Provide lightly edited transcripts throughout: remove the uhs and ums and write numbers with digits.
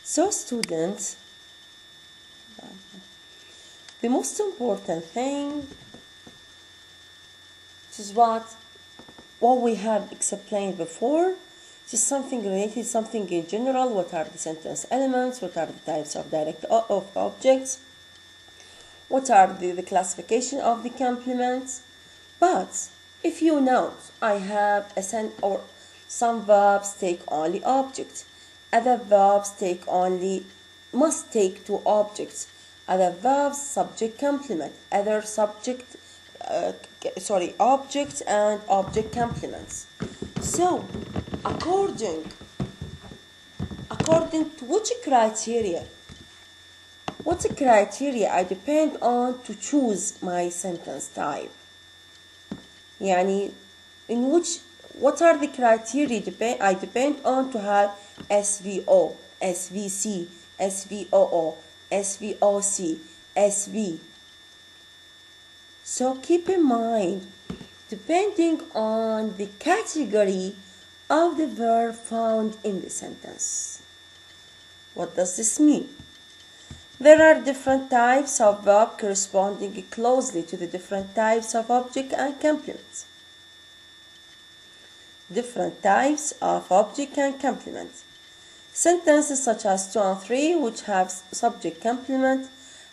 So students, the most important thing is what we have explained before. Just something related, something in general. What are the sentence elements? What are the types of direct of objects? What are the classification of the complements? But if you note, I have or some verbs take only objects. Other verbs must take two objects. Other verbs subject complement. Other objects and object complements. So, according to which criteria? What's the criteria I depend on to choose my sentence type? يعني what are the criteria I depend on to have SVO, SVC, SVOO, SVOC, SV? So keep in mind, depending on the category of the verb found in the sentence. What does this mean? There are different types of verb corresponding closely to the different types of object and complement. Different types of object and complement. Sentences such as 2 and 3, which have subject complement,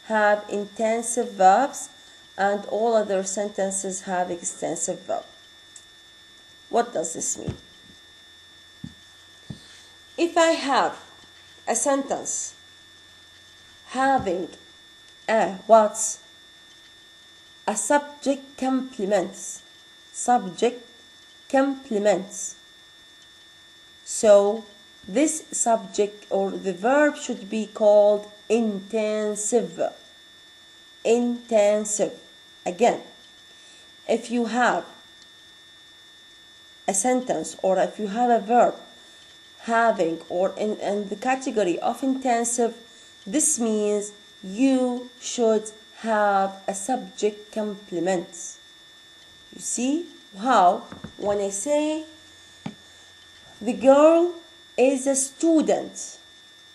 have intensive verbs, and all other sentences have extensive verb. What does this mean? If I have a sentence having a subject complements, so this subject or the verb should be called intensive. Again, if you have a sentence or if you have a verb having or in the category of intensive, this means you should have a subject complement. You see how when I say the girl is a student,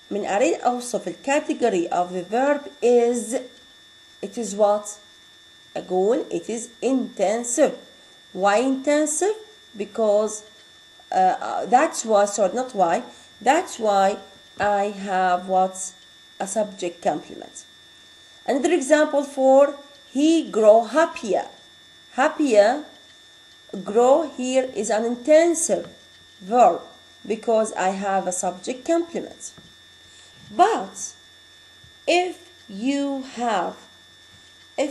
من أريد أوصف الكاتيجوري of the verb it is what? أقول it is intensive. Why intensive? Because that's why I have what's a subject complement. Another example for he grow happier. Grow here is an intensive verb because I have a subject complement. But if you have a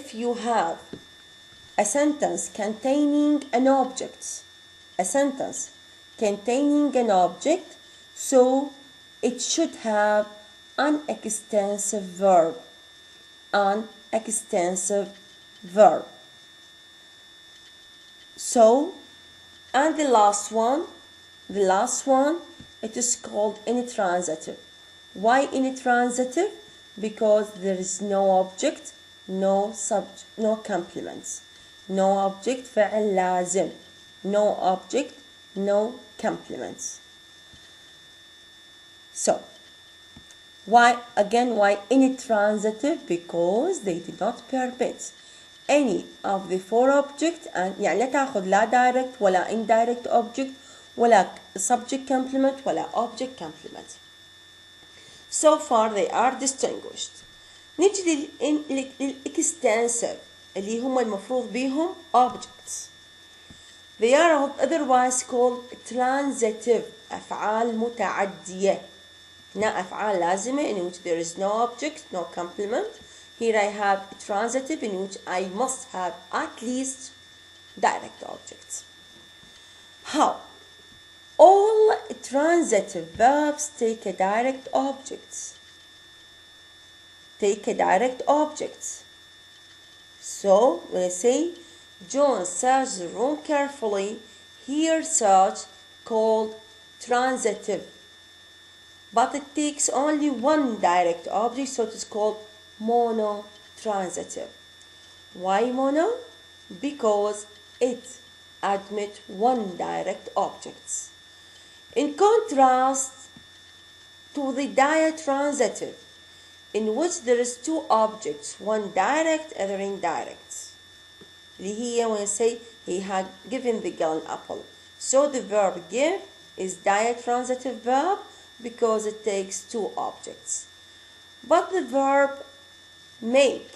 sentence containing an object, so it should have an extensive verb. So, and the last one, it is called intransitive. Why intransitive? Because there is no object, no subject, no complements. No object, فعل لازم. No object, no complements. So, why intransitive? Because they did not permit any of the four objects, and يعني لا تاخذ لا direct ولا indirect object ولا subject complement ولا object complement. So far they are distinguished. نيجي للextensive اللي هم المفروض بيهم objects. They are otherwise called transitive, أفعال متعدية. هنا أفعال لازمة in which there is no object, no complement. Here I have transitive in which I must have at least direct objects. How? All transitive verbs take a direct object. So when I say John searched the room carefully, here search called transitive. But it takes only one direct object, so it is called monotransitive. Why mono? Because it admits one direct object. In contrast to the diatransitive, in which there is two objects, one direct, other indirect. اللي هي when I say he had given the girl an apple. So the verb give is diatransitive verb because it takes two objects. But the verb make,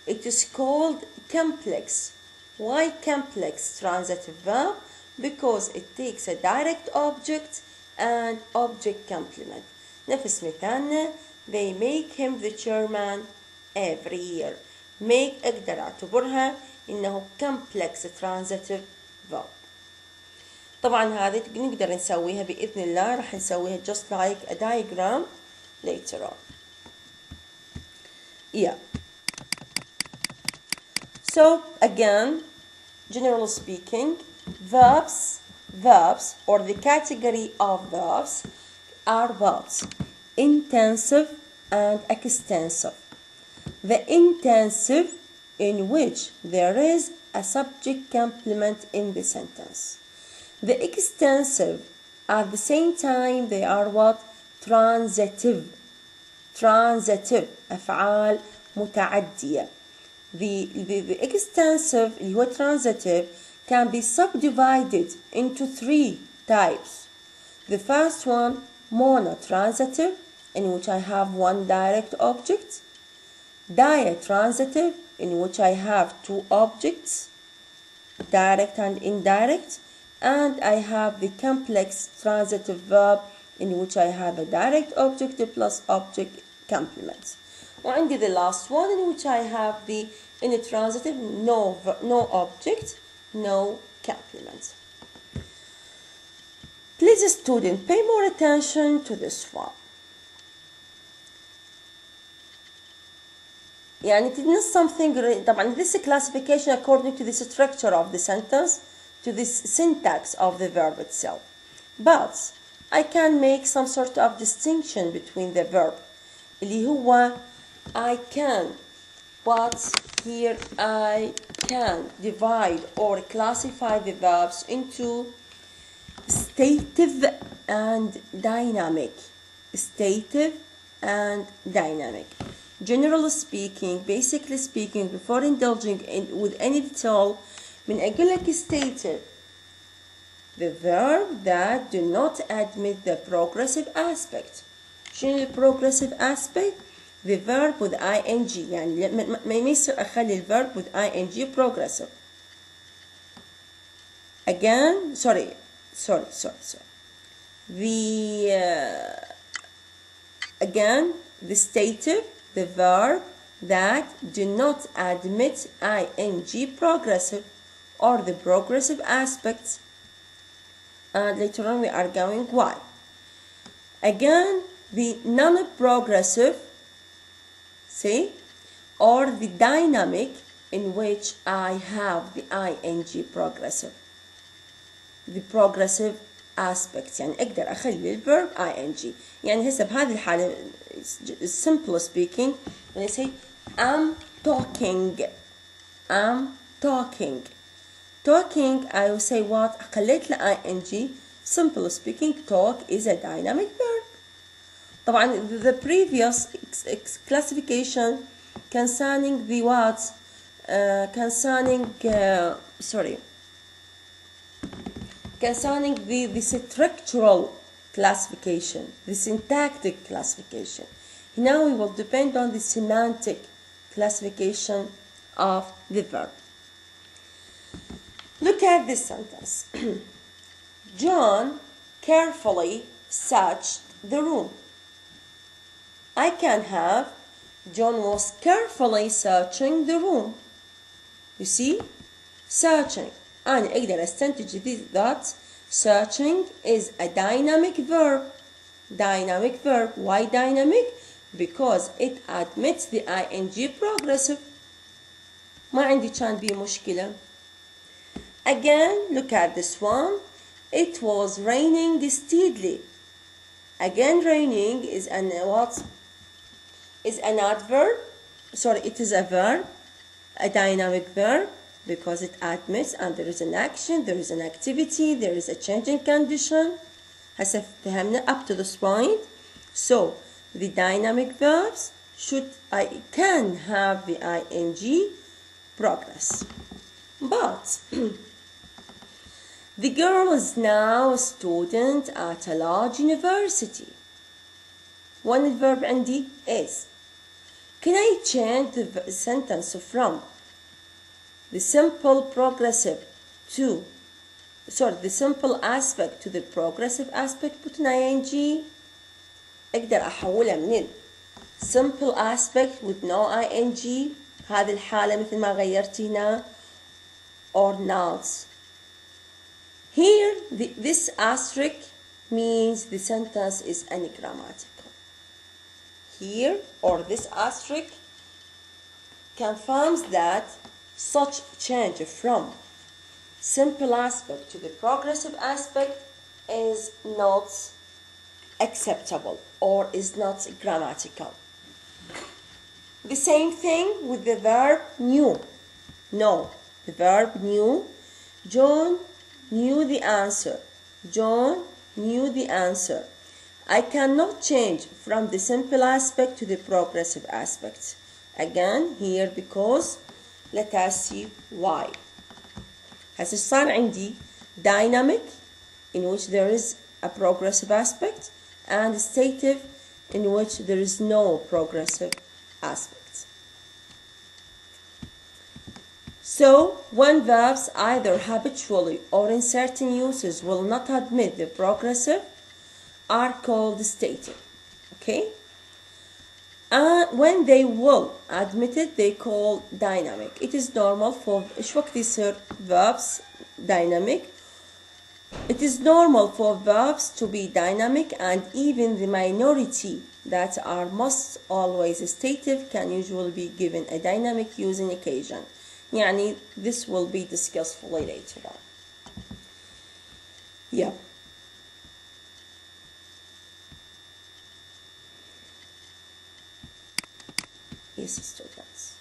it is called complex. Why complex transitive verb? Because it takes a direct object and object complement. نفس مثالنا they make him the chairman every year. make أقدر أعتبرها إنه complex transitive verb. طبعا هذه نقدر نسويها بإذن الله راح نسويها just like a diagram later on. Yeah. So again, generally speaking, verbs or the category of verbs are what? Intensive and extensive. The intensive in which there is a subject complement in the sentence. The extensive at the same time they are what? Transitive. أفعال متعدية. The extensive اللي هو transitive can be subdivided into three types. The first one, monotransitive, in which I have one direct object. Diatransitive, in which I have two objects, direct and indirect. And I have the complex transitive verb, in which I have a direct object plus object complement. وعندي the last one, in which I have the intransitive, no object, no complement. Please student, pay more attention to this one. يعني it means something. طبعا this classification according to the structure of the sentence, to this syntax of the verb itself. But I can make some sort of distinction between the verb. اللي هو I can, but here I can divide or classify the verbs into stative and dynamic. Stative and dynamic. Generally speaking, basically speaking, before indulging with any detail, من أقول لك stative, the verb that do not admit the progressive aspect. شنو progressive aspect? The verb with ing. يعني ما يصير أخلي الverb with ing progressive. Again, sorry. Again, the stative, the verb that do not admit ing progressive or the progressive aspects. And later on we are going why. Again, the non-progressive, see, or the dynamic in which I have the ing progressive. The progressive aspects. يعني أقدر أخلي الverb ing. يعني هسه بهذه الحالة simple speaking when I say I'm talking I will say what? خليت له ing. Simple speaking, talk is a dynamic verb. طبعا the previous classification concerning the what? Concerning the structural classification, the syntactic classification. Now we will depend on the semantic classification of the verb. Look at this sentence. John carefully searched the room. I can have John was carefully searching the room. You see? Searching. أنا أقدر أستنتج that searching is a dynamic verb. Dynamic verb. Why dynamic? Because it admits the ing progressive. ما عندي كان بيه مشكلة. Again, look at this one. It was raining steadily. Again, raining is an what? Is an adverb. Sorry, it is a verb, a dynamic verb, because it admits and there is an action, there is an activity, there is a changing condition. هسه فهمنا up to this point. So the dynamic verbs I can have the ing progress. But the girl is now a student at a large university. One الverb عندي is. Can I change the sentence from the simple aspect to the progressive aspect put an ing. اقدر احولها من simple aspect with no ing هذه الحالة مثل ما غيرت هنا or not. Here this asterisk means the sentence is ungrammatical. Here or this asterisk confirms that such change from simple aspect to the progressive aspect is not acceptable or is not grammatical. The same thing with the verb knew. No, the verb knew. John knew the answer. John knew the answer. I cannot change from the simple aspect to the progressive aspect. Again here because let us see why. هسه صار عندي dynamic in which there is a progressive aspect and stative in which there is no progressive aspect. So when verbs either habitually or in certain uses will not admit the progressive are called stative. Okay? And when they will admit it, they call dynamic. It is normal for إيش وقت يصير verbs dynamic. It is normal for verbs to be dynamic, and even the minority that are most always stative can usually be given a dynamic using occasion. يعني this will be discussed fully later on. Yeah. Yes, students.